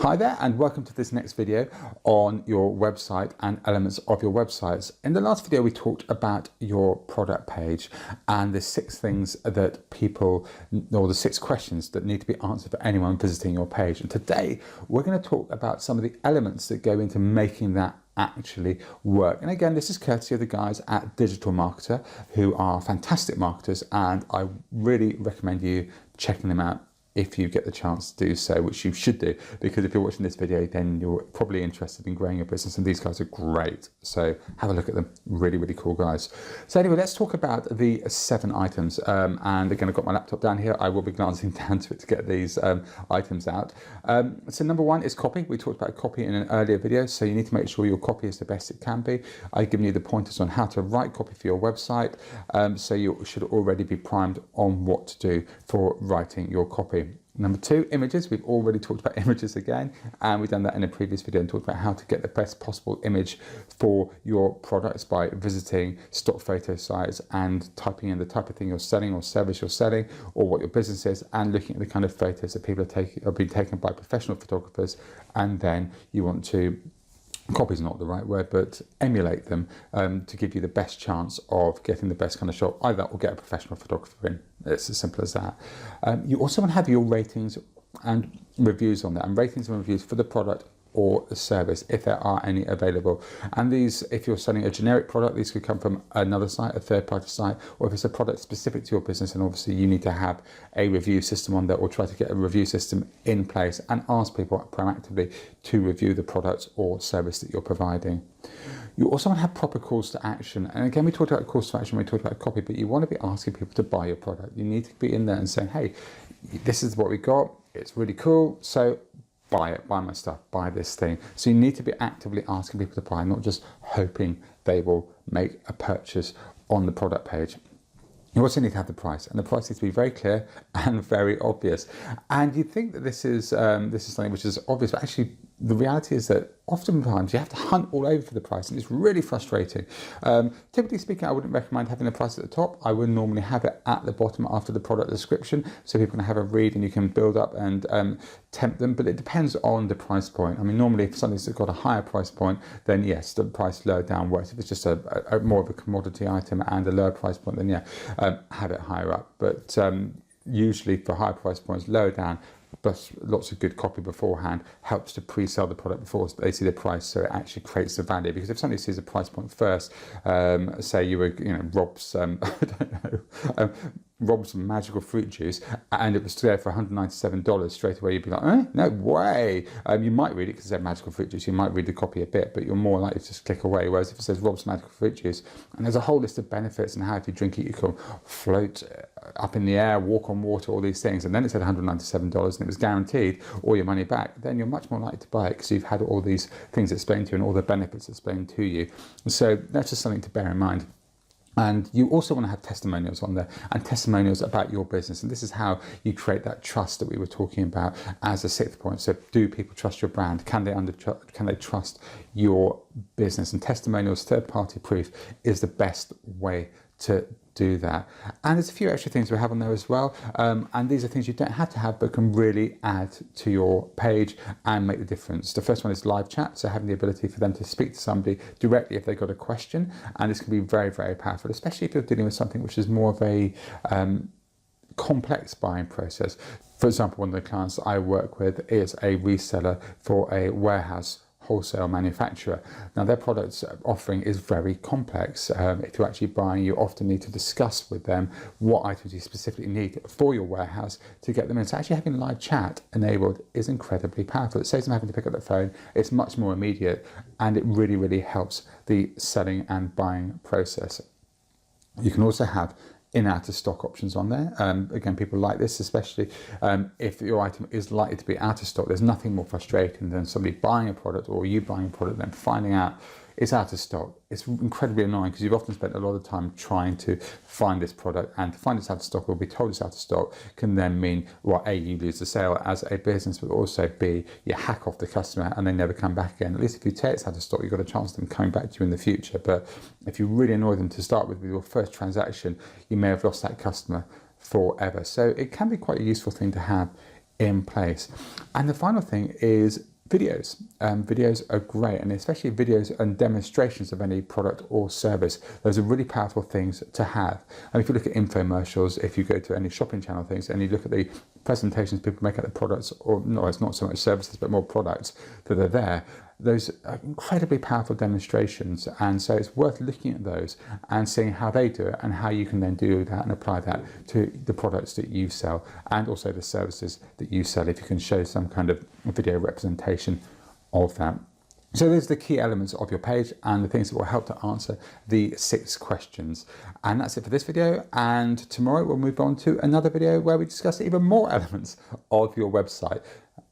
Hi there and welcome to this next video on your website and elements of your websites. In the last video we talked about your product page and the 6 things that people, or the 6 questions that need to be answered for anyone visiting your page. And today we're going to talk about some of the elements that go into making that actually work. And again, this is courtesy of the guys at Digital Marketer, who are fantastic marketers, and I really recommend you checking them out if you get the chance to do so, which you should do, because if you're watching this video then you're probably interested in growing your business, and these guys are great, so have a look at them. Really cool guys. So anyway, let's talk about the 7 items, and again, I've got my laptop down here. I will be glancing down to it to get these items out. So number 1 is copy. We talked about copy in an earlier video, so you need to make sure your copy is the best it can be. I've given you the pointers on how to write copy for your website, so you should already be primed on what to do for writing your copy. Number 2, images. We've already talked about images again, and we've done that in a previous video and talked about how to get the best possible image for your products by visiting stock photo sites and typing in the type of thing you're selling or service you're selling or what your business is, and looking at the kind of photos that people are being taken by professional photographers, and then you want to, copy is not the right word, but emulate them to give you the best chance of getting the best kind of shot. Either that or get a professional photographer in. It's as simple as that. You also want to have your ratings and reviews on that, and ratings and reviews for the product or the service, if there are any available. And these, if you're selling a generic product, these could come from another site, a third-party site, or if it's a product specific to your business, and obviously you need to have a review system on there, or try to get a review system in place and ask people proactively to review the product or service that you're providing. You also want to have proper calls to action. And again, we talked about calls to action when we talked about copy, but you want to be asking people to buy your product. You need to be in there and saying, hey, this is what we got, it's really cool, so buy it, buy my stuff, buy this thing. So you need to be actively asking people to buy, not just hoping they will make a purchase on the product page. You also need to have the price, and the price needs to be very clear and very obvious. And you'd think that this is something which is obvious, but actually the reality is that oftentimes you have to hunt all over for the price, and it's really frustrating. Typically speaking, I wouldn't recommend having the price at the top. I would normally have it at the bottom after the product description, so people can have a read and you can build up and tempt them. But it depends on the price point. I mean, normally if something's got a higher price point, then yes, the price lower down works. If it's just a more of a commodity item and a lower price point, then yeah, have it higher up. But usually for higher price points, lower down, plus lots of good copy beforehand, helps to pre-sell the product before they see the price, so it actually creates the value. Because if somebody sees a price point first, say you were, Rob's, I don't know, Rob's magical fruit juice, and it was there for $197, straight away you'd be like, no way. You might read it because it said magical fruit juice, you might read the copy a bit, but you're more likely to just click away. Whereas if it says Rob's magical fruit juice, and there's a whole list of benefits and how if you drink it you can float up in the air, walk on water, all these things, and then it said $197 and it was guaranteed all your money back, then you're much more likely to buy it because you've had all these things explained to you and all the benefits explained to you. So that's just something to bear in mind. And you also want to have testimonials on there, and testimonials about your business. And this is how you create that trust that we were talking about as a 6th point. So do people trust your brand? Can they trust your business? And testimonials, third-party proof, is the best way to do that. And there's a few extra things we have on there as well, and these are things you don't have to have but can really add to your page and make the difference. The first one is live chat, so having the ability for them to speak to somebody directly if they've got a question, and this can be very powerful, especially if you're dealing with something which is more of a complex buying process. For example, one of the clients I work with is a reseller for a warehouse wholesale manufacturer. Now their product offering is very complex. If you're actually buying, you often need to discuss with them what items you specifically need for your warehouse to get them in. So actually having live chat enabled is incredibly powerful. It saves them having to pick up the phone. It's much more immediate, and it really helps the selling and buying process. You can also have in out of stock options on there. Again, people like this, especially if your item is likely to be out of stock. There's nothing more frustrating than somebody buying a product or you buying a product and then finding out it's out of stock. It's incredibly annoying because you've often spent a lot of time trying to find this product, and to find it's out of stock or be told it's out of stock can then mean, well, A, you lose the sale as a business, but also B, you hack off the customer and they never come back again. At least if you say it's out of stock, you've got a chance of them coming back to you in the future. But if you really annoy them to start with your first transaction, you may have lost that customer forever. So it can be quite a useful thing to have in place. And the final thing is videos. Videos are great, and especially videos and demonstrations of any product or service. Those are really powerful things to have. And if you look at infomercials, if you go to any shopping channel things and you look at the presentations people make at the products, or no, it's not so much services, but more products that are there, those are incredibly powerful demonstrations. And so it's worth looking at those and seeing how they do it and how you can then do that and apply that to the products that you sell and also the services that you sell, if you can show some kind of video representation of that. So those are the key elements of your page and the things that will help to answer the 6 questions. And that's it for this video. And tomorrow we'll move on to another video where we discuss even more elements of your website.